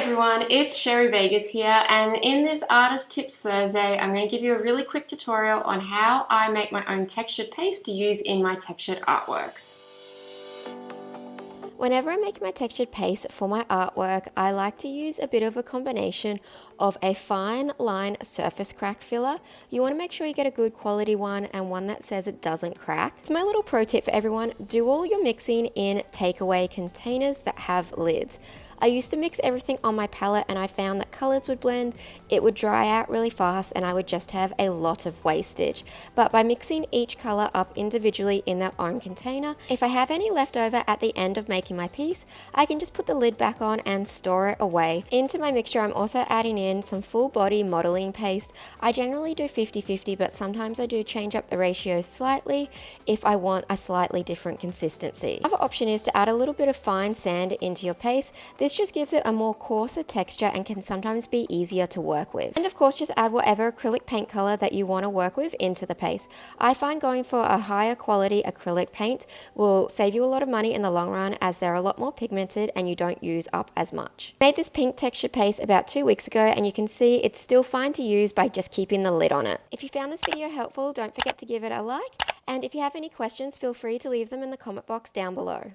everyone, it's Sherry Vegas here, and in this Artist Tips Thursday, I'm going to give you a really quick tutorial on how I make my own textured paste to use in my textured artworks. Whenever I make my textured paste for my artwork, I like to use a bit of a combination of a fine line surface crack filler. You want to make sure you get a good quality one and one that says it doesn't crack. It's my little pro tip for everyone: do all your mixing in takeaway containers that have lids. I used to mix everything on my palette and I found that colors would blend, it would dry out really fast, and I would just have a lot of wastage. But by mixing each color up individually in their own container, if I have any left over at the end of making my piece, I can just put the lid back on and store it away. Into my mixture, I'm also adding in some full body modeling paste. I generally do 50-50, but sometimes I do change up the ratios slightly if I want a slightly different consistency. Another option is to add a little bit of fine sand into your paste. This just gives it a more coarser texture and can sometimes be easier to work with. And of course, just add whatever acrylic paint color that you want to work with into the paste. I find going for a higher quality acrylic paint will save you a lot of money in the long run, as they're a lot more pigmented and you don't use up as much. I made this pink texture paste about 2 weeks ago, and you can see it's still fine to use by just keeping the lid on it. If you found this video helpful, don't forget to give it a like, and if you have any questions, feel free to leave them in the comment box down below.